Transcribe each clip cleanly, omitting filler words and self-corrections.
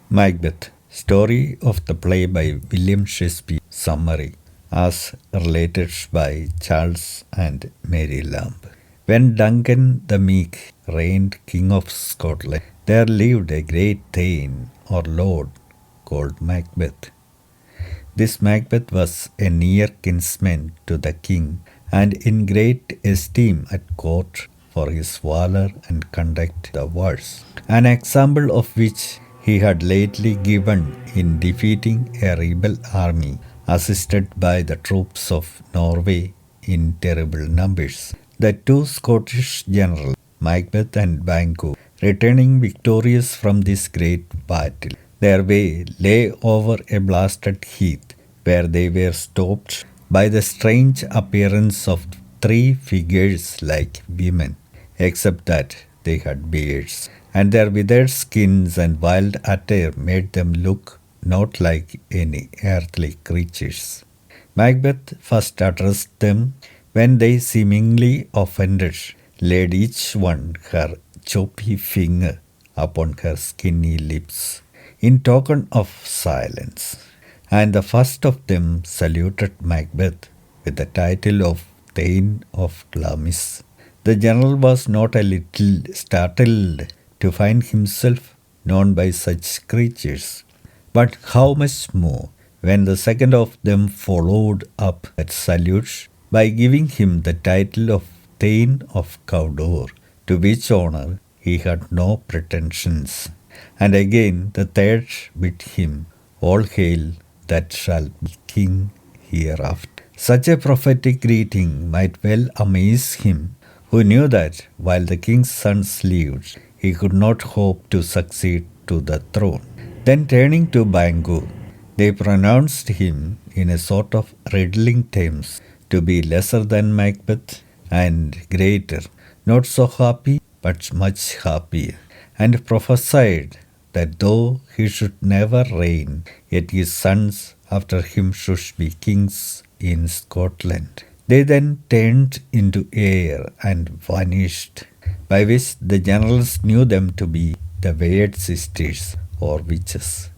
Macbeth, story of the play by William Shakespeare, summary, as related by Charles and Mary Lamb. When Duncan the Meek reigned King of Scotland, there lived a great Thane or Lord called Macbeth. This Macbeth was a near kinsman to the king and in great esteem at court for his valour and conduct the wars, an example of which he had lately given in defeating a rebel army assisted by the troops of Norway in terrible numbers. The two Scottish generals, Macbeth and Banquo, returning victorious from this great battle, their way lay over a blasted heath, where they were stopped by the strange appearance of three figures like women, except that they had beards, and their withered skins and wild attire made them look not like any earthly creatures. Macbeth first addressed them when they seemingly offended, laid each one her choppy finger upon her skinny lips in token of silence. And the first of them saluted Macbeth with the title of Thane of Glamis. The general was not a little startled to find himself known by such creatures, but how much more when the second of them followed up that salute by giving him the title of Thane of Cawdor, to which honor he had no pretensions. And again the third bid him, All hail that shall be king hereafter. Such a prophetic greeting might well amaze him, who knew that while the king's sons lived, he could not hope to succeed to the throne. Then turning to Banquo, they pronounced him in a sort of riddling terms to be lesser than Macbeth and greater, not so happy but much happier, and prophesied that though he should never reign, yet his sons after him should be kings in Scotland. They then turned into air and vanished, by which the generals knew them to be the weird sisters or witches.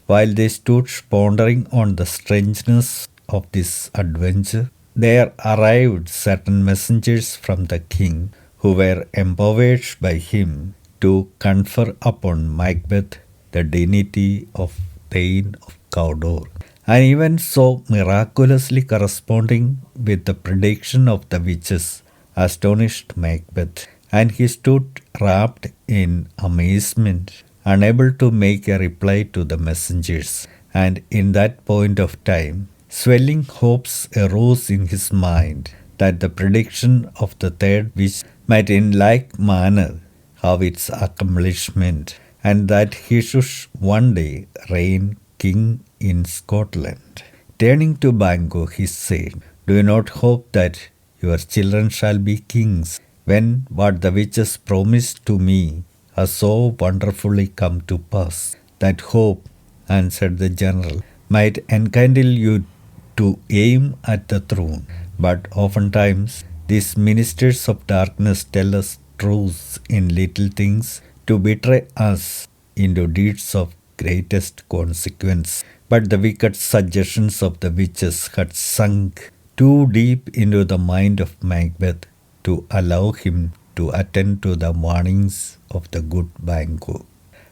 While they stood pondering on the strangeness of this adventure, there arrived certain messengers from the king who were empowered by him to confer upon Macbeth the dignity of Thane of Cawdor, and even so miraculously corresponding with the prediction of the witches astonished Macbeth, and he stood wrapped in amazement, unable to make a reply to the messengers. And in that point of time, swelling hopes arose in his mind that the prediction of the third witch might in like manner have its accomplishment, and that he should one day reign king in Scotland. Turning to Banquo, he said, Do you not hope that your children shall be kings, when what the witches promised to me has so wonderfully come to pass? That hope, answered the general, might enkindle you to aim at the throne, but oftentimes these ministers of darkness tell us truths in little things to betray us into deeds of greatest consequence. But the wicked suggestions of the witches had sunk too deep into the mind of Macbeth to allow him to attend to the warnings of the good Banquo.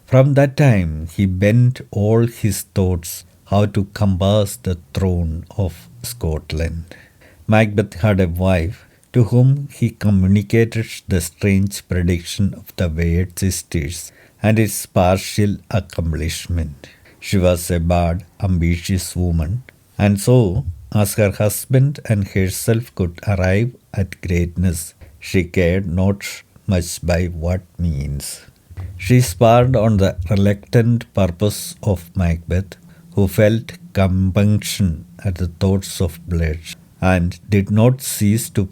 From that time he bent all his thoughts how to compass the throne of Scotland. Macbeth had a wife to whom he communicated the strange prediction of the weird sisters and its partial accomplishment. She was a bad, ambitious woman, and so, as her husband and herself could arrive at greatness, she cared not much by what means. She spurred on the reluctant purpose of Macbeth, who felt compunction at the thoughts of blood, and did not cease to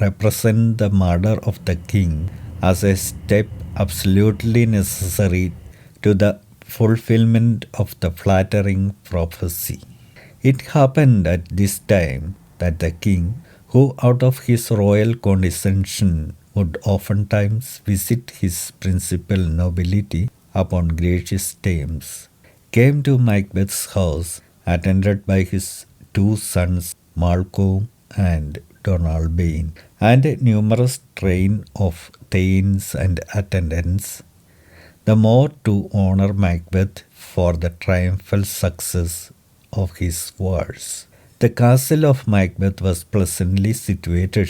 represent the murder of the king as a step absolutely necessary to the fulfilment of the flattering prophecy. It happened at this time that the king, who out of his royal condescension would oftentimes visit his principal nobility, upon gracious terms, came to Macbeth's house, attended by his two sons Malcolm and Donalbain, and a numerous train of thanes and attendants, the more to honor Macbeth for the triumphal success of his wars. The castle of Macbeth was pleasantly situated,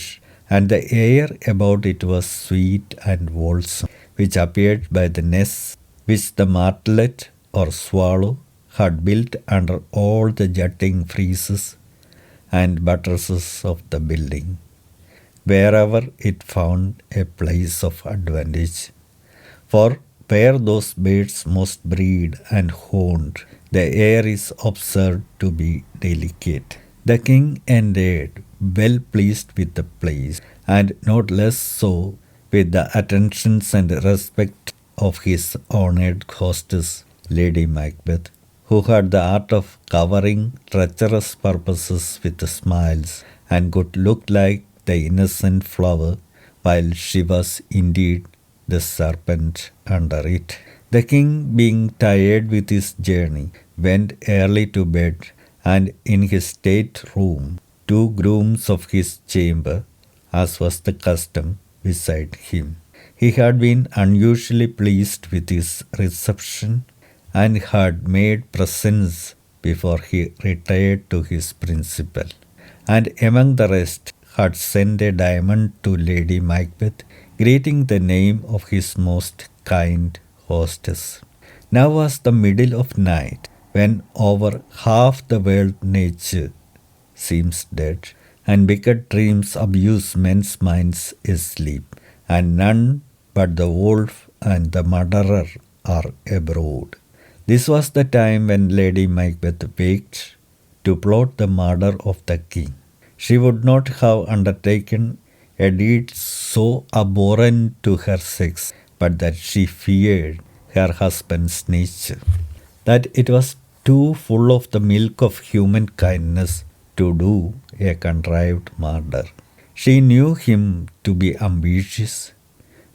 and the air about it was sweet and wholesome, which appeared by the nests which the martlet or swallow had built under all the jutting friezes and buttresses of the building, wherever it found a place of advantage. For where those birds most breed and haunt, the air is observed to be delicate. The king entered, well pleased with the place, and not less so with the attentions and respect of his honoured hostess, Lady Macbeth, who had the art of covering treacherous purposes with smiles, and could look like the innocent flower, while she was indeed the serpent under it. The king, being tired with his journey, went early to bed, and in his state room, two grooms of his chamber, as was the custom, beside him. He had been unusually pleased with his reception, and had made presents before he retired to his principal, and among the rest had sent a diamond to Lady Macbeth, greeting the name of his most kind hostess. Now was the middle of night, when over half the world nature seems dead, and wicked dreams abuse men's minds asleep, and none but the wolf and the murderer are abroad. This was the time when Lady Macbeth waked to plot the murder of the king. She would not have undertaken a deed so abhorrent to her sex, but that she feared her husband's nature, that it was too full of the milk of human kindness to do a contrived murder. She knew him to be ambitious,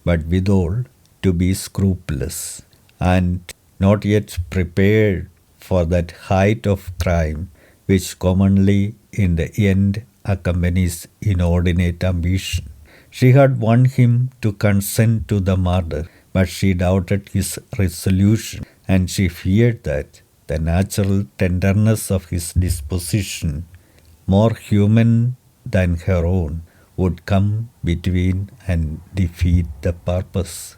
but withal to be scrupulous, and not yet prepared for that height of crime which commonly in the end accompanies inordinate ambition. She had won him to consent to the murder, but she doubted his resolution, and she feared that the natural tenderness of his disposition, more human than her own, would come between and defeat the purpose.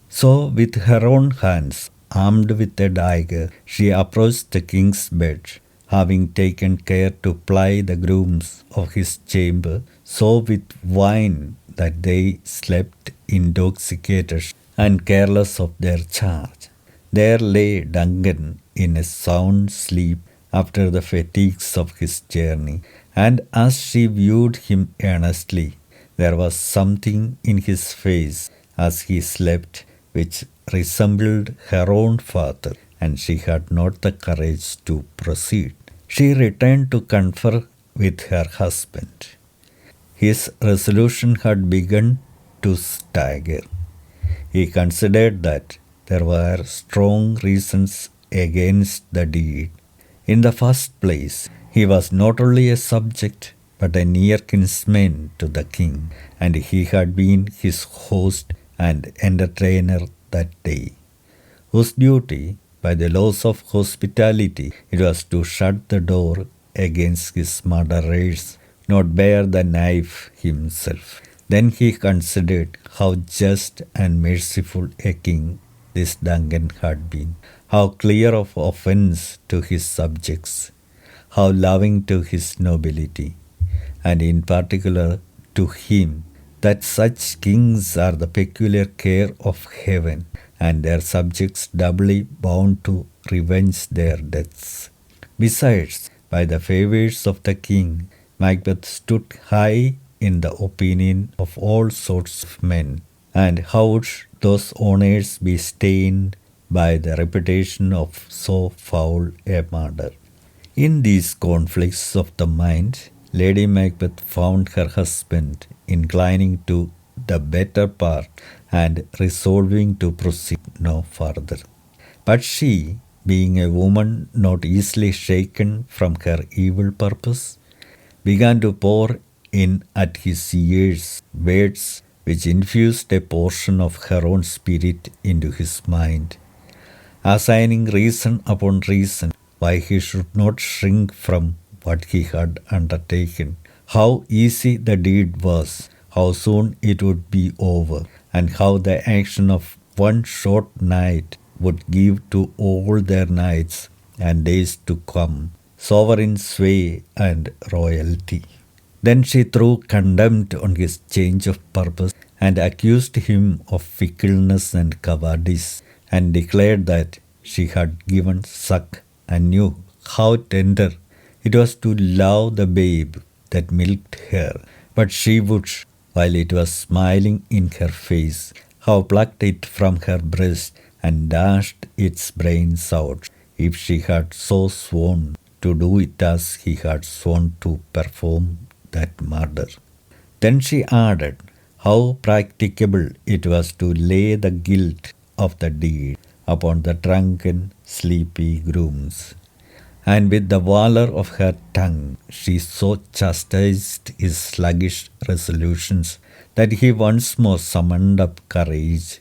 So, with her own hands, armed with a dagger, she approached the king's bed, having taken care to ply the grooms of his chamber so with wine that they slept intoxicated and careless of their charge. There lay Duncan in a sound sleep after the fatigues of his journey, and as she viewed him earnestly, there was something in his face as he slept which resembled her own father, and she had not the courage to proceed. She returned to confer with her husband. His resolution had begun to stagger. He considered that there were strong reasons against the deed. In the first place, he was not only a subject but a near kinsman to the king, and he had been his host and entertainer that day, whose duty, by the laws of hospitality, it was to shut the door against his murderers, not bear the knife himself. Then he considered how just and merciful a king this Duncan had been, how clear of offence to his subjects, how loving to his nobility, and in particular to him, that such kings are the peculiar care of heaven, and their subjects doubly bound to revenge their deaths. Besides, by the favours of the king, Macbeth stood high in the opinion of all sorts of men, and how should those honours be stained by the reputation of so foul a murder? In these conflicts of the mind, Lady Macbeth found her husband inclining to the better part and resolving to proceed no further. But she, being a woman not easily shaken from her evil purpose, began to pour in at his ears words which infused a portion of her own spirit into his mind, assigning reason upon reason why he should not shrink from what he had undertaken, how easy the deed was, how soon it would be over, and how the action of one short night would give to all their nights and days to come sovereign sway and royalty. Then she threw contempt on his change of purpose and accused him of fickleness and cowardice, and declared that she had given suck and knew how tender it was to love the babe that milked her, but she would, while it was smiling in her face, have plucked it from her breast and dashed its brains out, if she had so sworn to do it as he had sworn to perform that murder. Then she added how practicable it was to lay the guilt of the deed upon the drunken, sleepy grooms. And with the valour of her tongue she so chastised his sluggish resolutions that he once more summoned up courage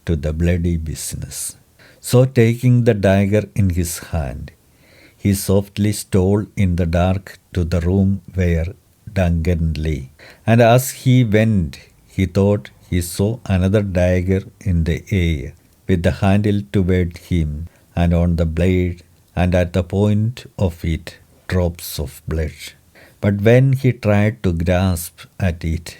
to the bloody business. So taking the dagger in his hand, he softly stole in the dark to the room where Duncan lay, and as he went, he thought he saw another dagger in the air, with the handle toward him, and on the blade, and at the point of it, drops of blood. But when he tried to grasp at it,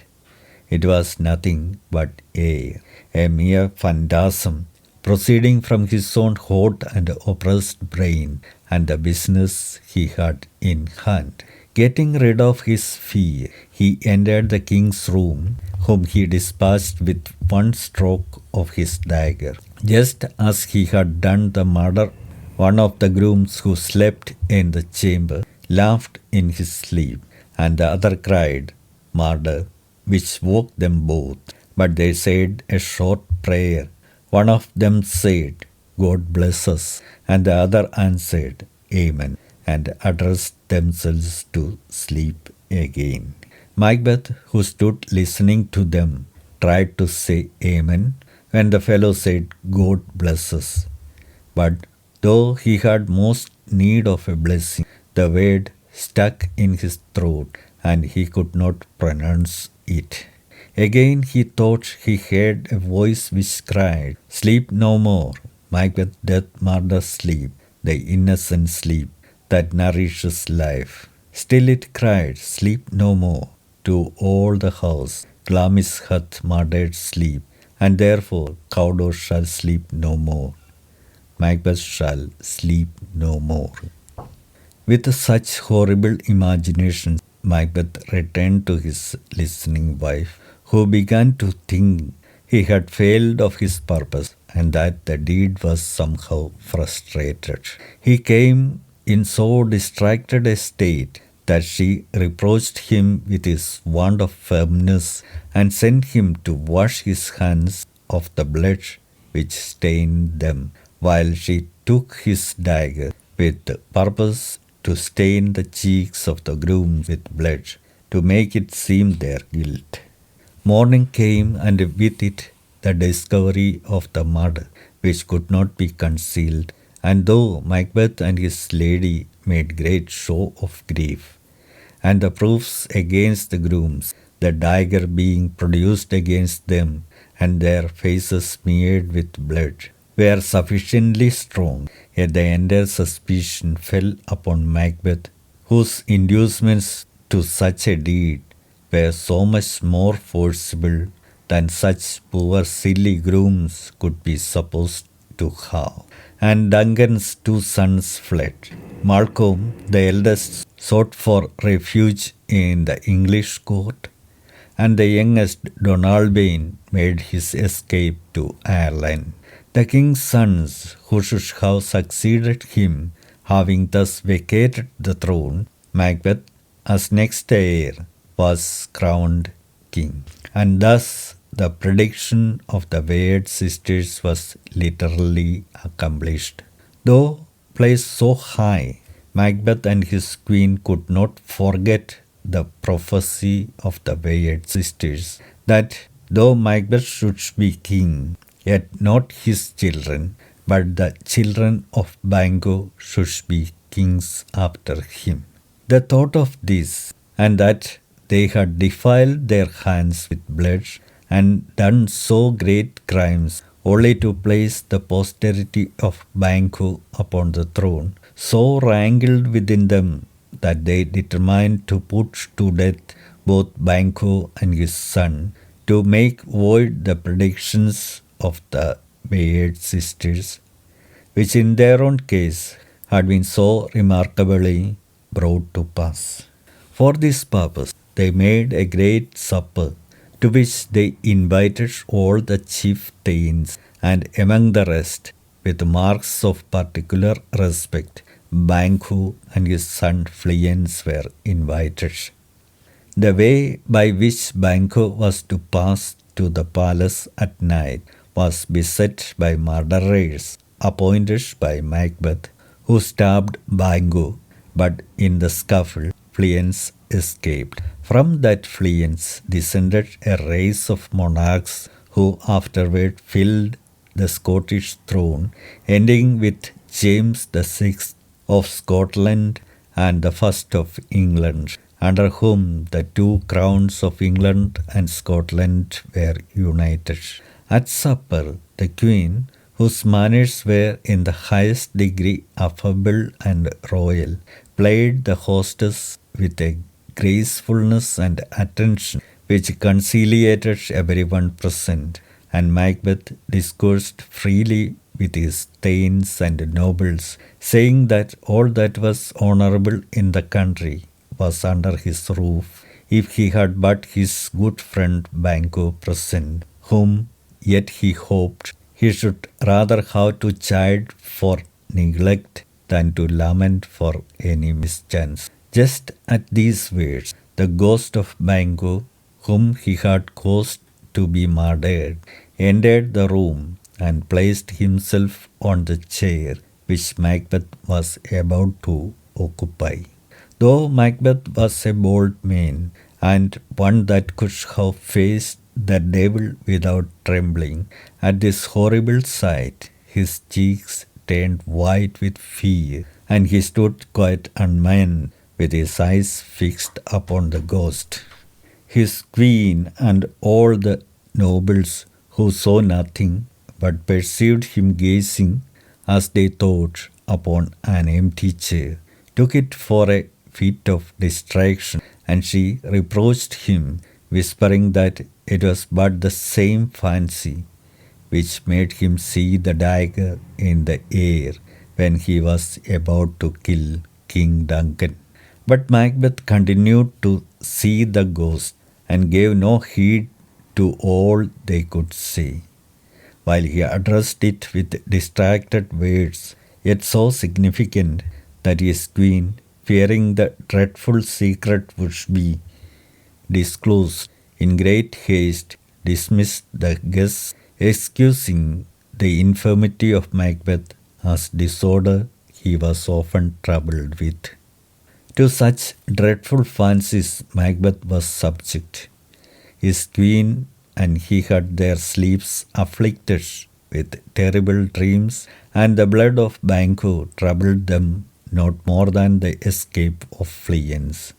it was nothing but air, a mere phantasm, proceeding from his own hot and oppressed brain and the business he had in hand. Getting rid of his fear, he entered the king's room, whom he dispatched with one stroke of his dagger. Just as he had done the murder, one of the grooms who slept in the chamber laughed in his sleep, and the other cried, "Murder," which woke them both. But they said a short prayer. One of them said, "God bless us," and the other answered, "Amen," and addressed themselves to sleep again. Macbeth, who stood listening to them, tried to say Amen when the fellow said, "God bless us." But though he had most need of a blessing, the word stuck in his throat, and he could not pronounce it. Again he thought he heard a voice which cried, "Sleep no more. Macbeth doth murder sleep, the innocent sleep that nourishes life." Still it cried, "Sleep no more." To all the house Glamis hath murdered sleep, and therefore Cawdor shall sleep no more. Macbeth shall sleep no more. With such horrible imaginations, Macbeth returned to his listening wife, who began to think he had failed of his purpose and that the deed was somehow frustrated. He came in so distracted a state that she reproached him with his want of firmness and sent him to wash his hands of the blood which stained them, while she took his dagger with purpose to stain the cheeks of the grooms with blood, to make it seem their guilt. Morning came, and with it the discovery of the murder, which could not be concealed, and though Macbeth and his lady made great show of grief, and the proofs against the grooms, the dagger being produced against them, and their faces smeared with blood, were sufficiently strong, yet the entire suspicion fell upon Macbeth, whose inducements to such a deed were so much more forcible than such poor silly grooms could be supposed to have. And Duncan's two sons fled. Malcolm, the eldest, sought for refuge in the English court, and the youngest, Donalbain, made his escape to Ireland. The king's sons, who should have succeeded him, having thus vacated the throne, Macbeth, as next heir, was crowned king. And thus the prediction of the weird sisters was literally accomplished. Though placed so high, Macbeth and his queen could not forget the prophecy of the weird sisters that though Macbeth should be king, yet not his children, but the children of Banquo should be kings after him. The thought of this, and that they had defiled their hands with blood and done so great crimes, only to place the posterity of Banquo upon the throne, so rankled within them that they determined to put to death both Banquo and his son, to make void the predictions of the weird sisters, which in their own case had been so remarkably brought to pass. For this purpose they made a great supper, to which they invited all the chief thanes, and among the rest, with marks of particular respect, Banquo and his son Fleance were invited. The way by which Banquo was to pass to the palace at night was beset by murderers appointed by Macbeth, who stabbed Banquo, but in the scuffle Fleance escaped. From that Fleance descended a race of monarchs who afterward filled the Scottish throne, ending with James VI of Scotland and the first of England, under whom the two crowns of England and Scotland were united. At supper, the Queen, whose manners were in the highest degree affable and royal, played the hostess with a gracefulness and attention which conciliated everyone present, and Macbeth discoursed freely with his thanes and nobles, saying that all that was honourable in the country was under his roof, if he had but his good friend Banquo present, whom yet he hoped he should rather have to chide for neglect than to lament for any mischance. Just at these words, the ghost of Banquo, whom he had caused to be murdered, entered the room and placed himself on the chair which Macbeth was about to occupy. Though Macbeth was a bold man, and one that could have faced the devil without trembling, at this horrible sight his cheeks turned white with fear, and he stood quite unmanned, with his eyes fixed upon the ghost. His queen and all the nobles, who saw nothing but perceived him gazing, as they thought, upon an empty chair, took it for a fit of distraction, and she reproached him, whispering that it was but the same fancy which made him see the dagger in the air when he was about to kill King Duncan. But Macbeth continued to see the ghost and gave no heed to all they could say, while he addressed it with distracted words, yet so significant that his queen, fearing the dreadful secret would be disclosed, in great haste dismissed the guests, excusing the infirmity of Macbeth as disorder he was often troubled with. To such dreadful fancies Macbeth was subject. His queen and he had their sleeps afflicted with terrible dreams, and the blood of Banquo troubled them not more than the escape of Fleance,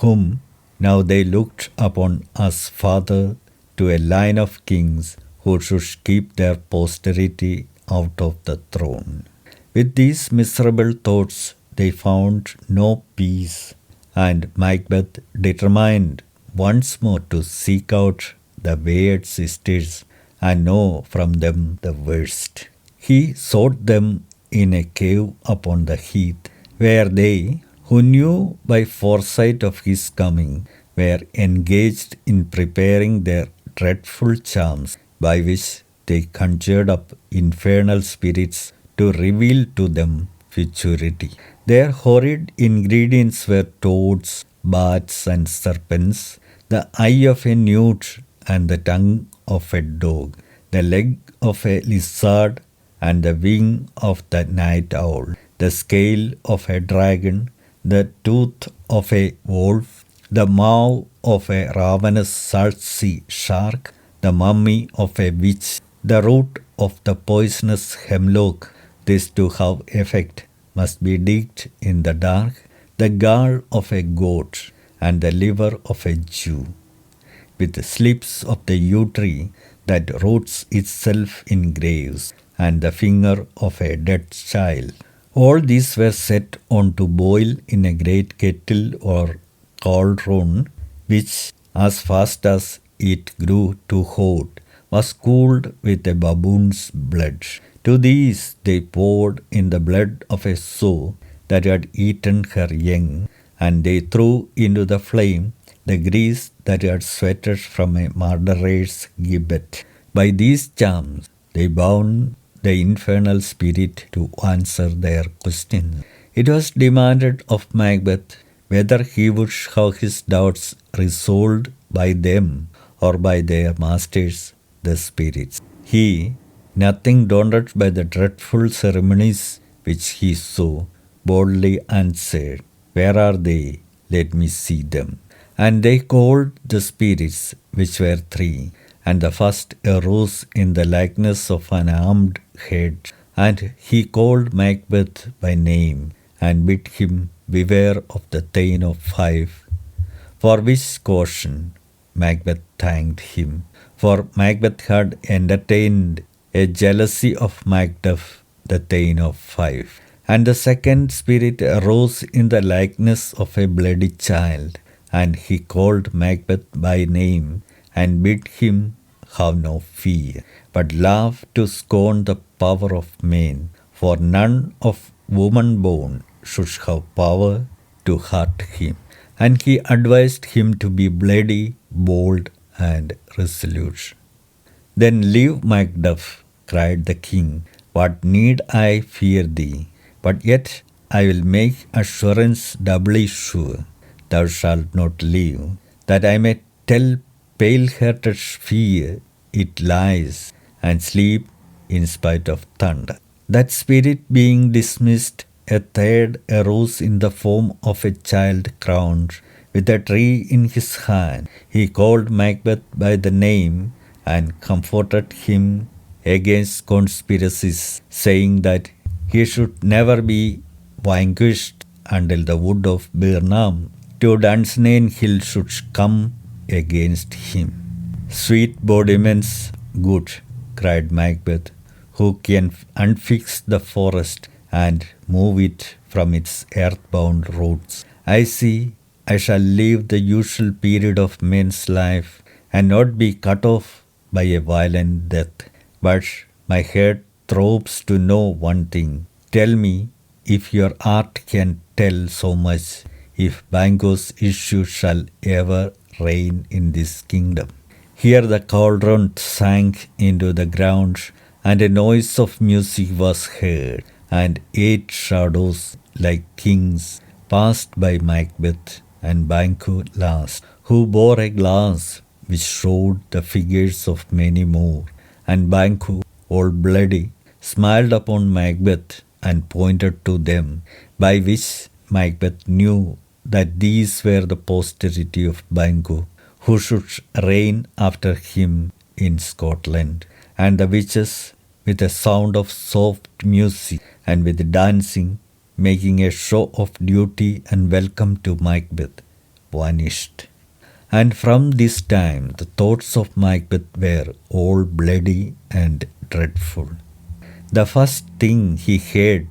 whom now they looked upon as father to a line of kings who should keep their posterity out of the throne. With these miserable thoughts they found no peace, and Macbeth determined once more to seek out the weird sisters and know from them the worst. He sought them in a cave upon the heath, where they, who knew by foresight of his coming, were engaged in preparing their dreadful charms, by which they conjured up infernal spirits to reveal to them futurity. Their horrid ingredients were toads, bats, and serpents, the eye of a newt, and the tongue of a dog, the leg of a lizard, and the wing of the night owl, the scale of a dragon, the tooth of a wolf, the maw of a ravenous salt sea shark, the mummy of a witch, the root of the poisonous hemlock. This to have effect must be digged in the dark, the gall of a goat, and the liver of a Jew, with the slips of the yew tree that roots itself in graves, and the finger of a dead child. All these were set on to boil in a great kettle or cauldron, which, as fast as it grew too hot, was cooled with a baboon's blood. To these they poured in the blood of a sow that had eaten her young, and they threw into the flame the grease that had sweated from a murderer's gibbet. By these charms they bound the infernal spirit to answer their questions. It was demanded of Macbeth whether he would have his doubts resolved by them or by their masters, the spirits. He, nothing daunted by the dreadful ceremonies which he saw, boldly answered, "Where are they? Let me see them." And they called the spirits, which were three, and the first arose in the likeness of an armed head, and he called Macbeth by name, and bid him beware of the Thane of Fife, for which caution Macbeth thanked him, for Macbeth had entertained a jealousy of Macduff, the Thane of Fife. And the second spirit arose in the likeness of a bloody child, and he called Macbeth by name, and bid him have no fear, but laugh to scorn the power of men, for none of woman born should have power to hurt him. And he advised him to be bloody, bold, and resolute. "Then leave Macduff," cried the king. "What need I fear thee? But yet I will make assurance doubly sure. Thou shalt not leave, that I may tell pale-hearted fear it lies, and sleep in spite of thunder." That spirit being dismissed, a third arose in the form of a child crowned with a tree in his hand. He called Macbeth by the name and comforted him against conspiracies, saying that he should never be vanquished until the wood of Birnam to Dunstan Hill should come against him. "Sweet bodiments, good," cried Macbeth, "who can unfix the forest and move it from its earthbound roots. I see I shall live the usual period of men's life, and not be cut off by a violent death. But my heart throbs to know one thing. Tell me, if your art can tell so much, if Banquo's issue shall ever reign in this kingdom." Here the cauldron sank into the ground, and a noise of music was heard, and 8 shadows like kings passed by Macbeth and Banquo last, who bore a glass which showed the figures of many more. And Banquo, all bloody, smiled upon Macbeth and pointed to them, by which Macbeth knew that these were the posterity of Banquo, who should reign after him in Scotland. And the witches, with a sound of soft music and with dancing, making a show of duty and welcome to Macbeth, vanished. And from this time the thoughts of Macbeth were all bloody and dreadful. The first thing he heard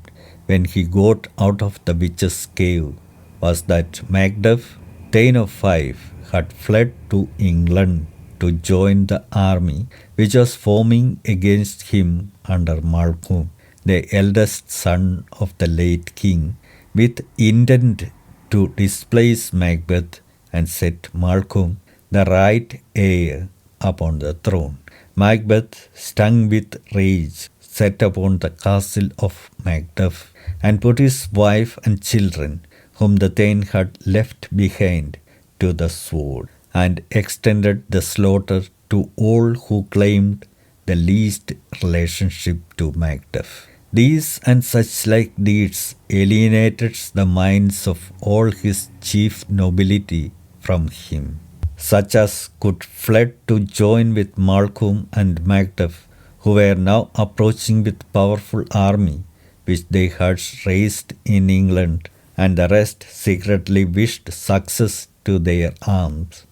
when he got out of the witch's cave was that Macduff, Thane of Fife, had fled to England to join the army which was forming against him under Malcolm, the eldest son of the late king, with intent to displace Macbeth and set Malcolm, the right heir, upon the throne. Macbeth, stung with rage, set upon the castle of Macduff and put his wife and children, whom the Thane had left behind, to the sword, and extended the slaughter to all who claimed the least relationship to Macbeth. These and such like deeds alienated the minds of all his chief nobility from him, such as could fled to join with Malcolm and Macbeth, who were now approaching with powerful army which they had raised in England, and the rest secretly wished success to their arms,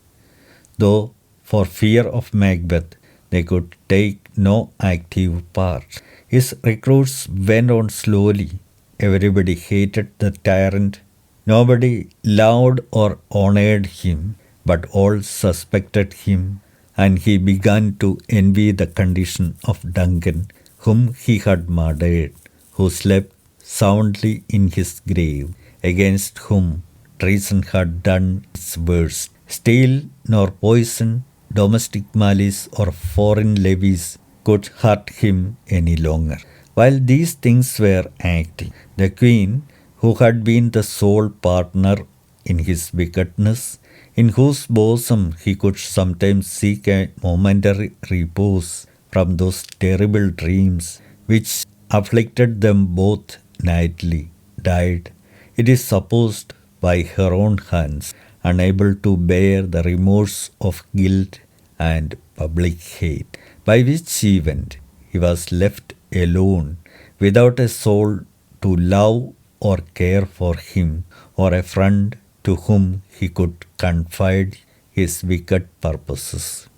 though for fear of Macbeth they could take no active part. His recruits went on slowly. Everybody hated the tyrant. Nobody loved or honored him, but all suspected him, and he began to envy the condition of Duncan, whom he had murdered, who slept soundly in his grave, against whom treason had done its worst. Steel nor poison, domestic malice, or foreign levies could hurt him any longer. While these things were acting, the queen, who had been the sole partner in his wickedness, in whose bosom he could sometimes seek a momentary repose from those terrible dreams which afflicted them both nightly, died, it is supposed, by her own hands, unable to bear the remorse of guilt and public hate, by which event he was left alone, without a soul to love or care for him, or a friend to whom he could confide his wicked purposes.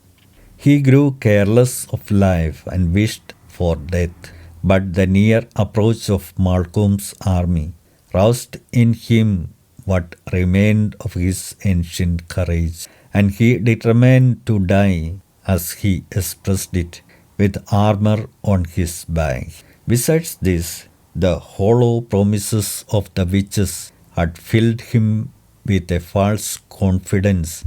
He grew careless of life and wished for death, but the near approach of Malcolm's army roused in him what remained of his ancient courage, and he determined to die, as he expressed it, with armor on his back. Besides this, the hollow promises of the witches had filled him with a false confidence,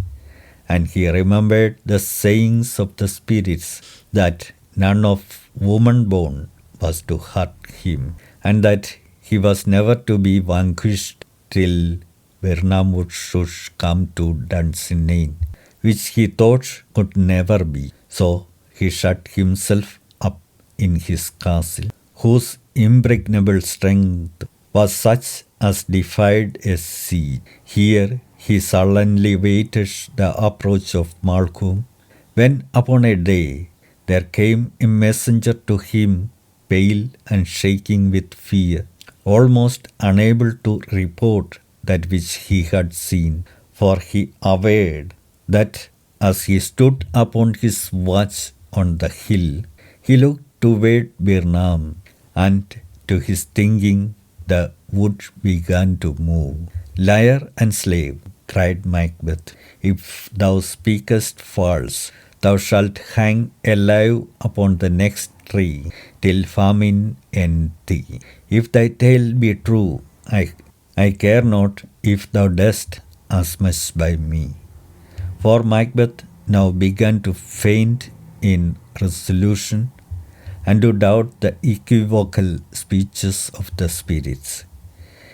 and he remembered the sayings of the spirits that none of woman born was to hurt him, and that he was never to be vanquished till Birnamwood should come to Dunsinane, which he thought could never be. So he shut himself up in his castle, whose impregnable strength was such as defied a siege. Here he sullenly waited the approach of Malcolm, when upon a day there came a messenger to him, pale and shaking with fear, almost unable to report that which he had seen, for he averred that as he stood upon his watch on the hill, he looked toward Birnam, and to his thinking the wood began to move. Liar and slave, cried Macbeth, if thou speakest false, thou shalt hang alive upon the next tree till famine end thee. If thy tale be true, I care not if thou dost as much by me. For Macbeth now began to faint in resolution, and to doubt the equivocal speeches of the spirits.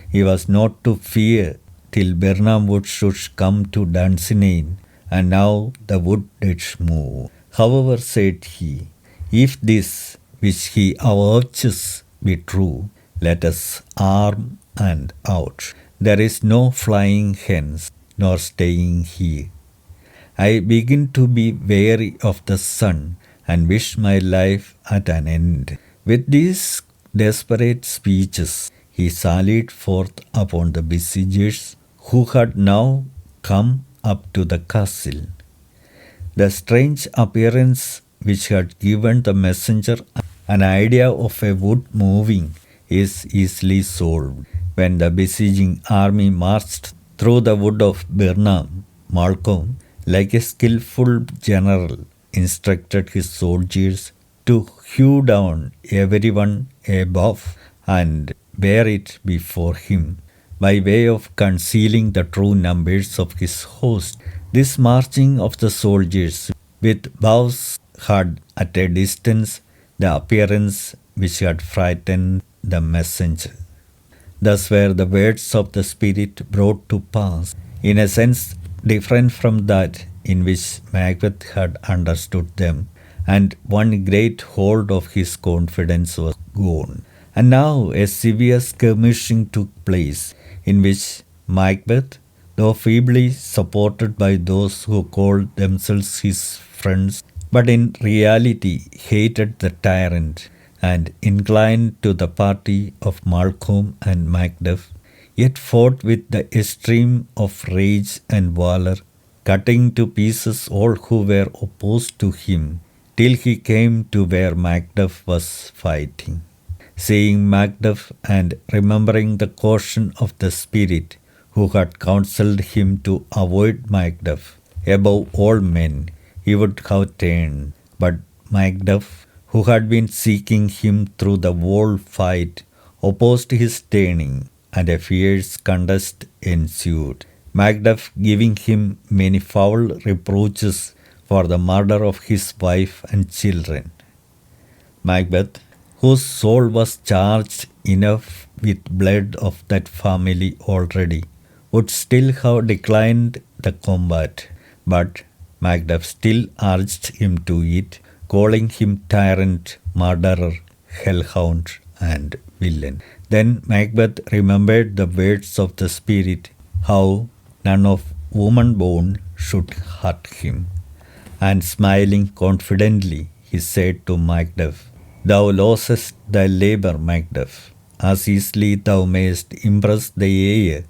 He was not to fear till Birnamwood should come to Dunsinane, and now the wood did move. However, said he, if this which he avouches be true, let us arm and out. There is no flying hence, nor staying here. I begin to be weary of the sun, and wish my life at an end. With these desperate speeches, he sallied forth upon the besiegers, who had now come up to the castle. The strange appearance which had given the messenger an idea of a wood moving is easily solved. When the besieging army marched through the wood of Birnam, Malcolm, like a skillful general, instructed his soldiers to hew down everyone above and bear it before him, by way of concealing the true numbers of his host. This marching of the soldiers with bows had at a distance the appearance which had frightened the messenger. Thus were the words of the Spirit brought to pass, in a sense different from that in which Macbeth had understood them, and one great hold of his confidence was gone. And now a severe skirmishing took place, in which Macbeth, though feebly supported by those who called themselves his friends, but in reality hated the tyrant, and inclined to the party of Malcolm and Macduff, yet fought with the extreme of rage and valour, cutting to pieces all who were opposed to him, till he came to where Macduff was fighting. Seeing Macduff and remembering the caution of the spirit who had counselled him to avoid Macduff above all men, he would have turned, but Macduff, who had been seeking him through the whole fight, opposed his turning, and a fierce contest ensued, Macduff giving him many foul reproaches for the murder of his wife and children. Macbeth, whose soul was charged enough with blood of that family already, would still have declined the combat, but Macduff still urged him to it, calling him tyrant, murderer, hellhound, and villain. Then Macbeth remembered the words of the spirit, how none of woman born should hurt him, and smiling confidently, he said to Macduff, "Thou losest thy labour, Macduff, as easily thou mayst impress the air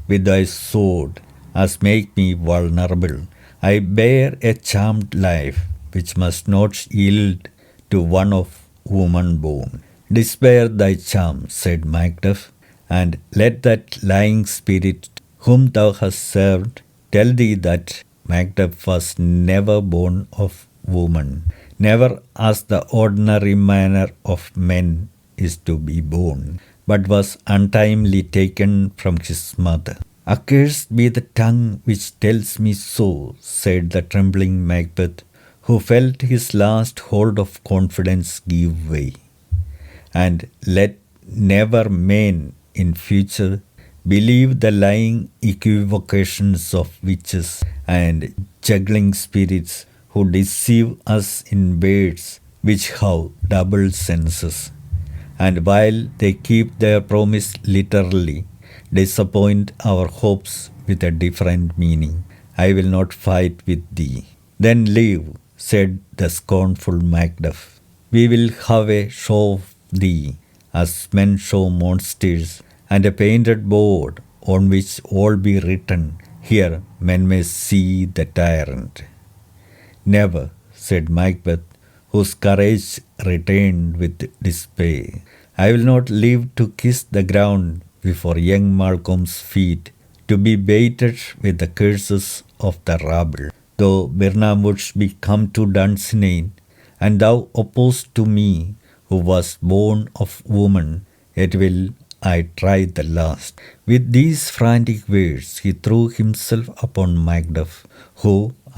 with thy sword as make me vulnerable. I bear a charmed life, which must not yield to one of woman born." "Despair thy charm," said Macduff, "and let that lying spirit whom thou hast served tell thee that Macduff was never born of woman, never as the ordinary manner of men is to be born, but was untimely taken from his mother." "Accursed be the tongue which tells me so," said the trembling Macbeth, who felt his last hold of confidence give way. "And let never man in future believe the lying equivocations of witches and juggling spirits who deceive us in words which have double senses, and while they keep their promise literally, disappoint our hopes with a different meaning. I will not fight with thee." "Then leave," said the scornful Macduff. "We will have a show of thee, as men show monsters, and a painted board on which all be written, here men may see the tyrant." "Never," said Macbeth, whose courage returned with despair. "I will not live to kiss the ground before young Malcolm's feet, to be baited with the curses of the rabble. Though Birnam wouldst be come to Dunsinane, and thou opposed to me, who was born of woman, yet will I try the last." With these frantic words he threw himself upon Macduff, who,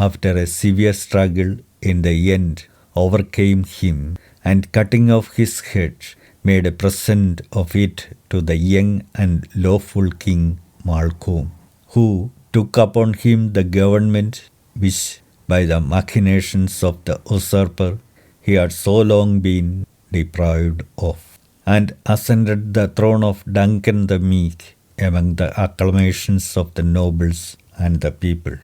after a severe struggle, in the end overcame him, and cutting off his head, made a present of it to the young and lawful king Malcolm, who took upon him the government which, by the machinations of the usurper, he had so long been deprived of, and ascended the throne of Duncan the Meek among the acclamations of the nobles and the people.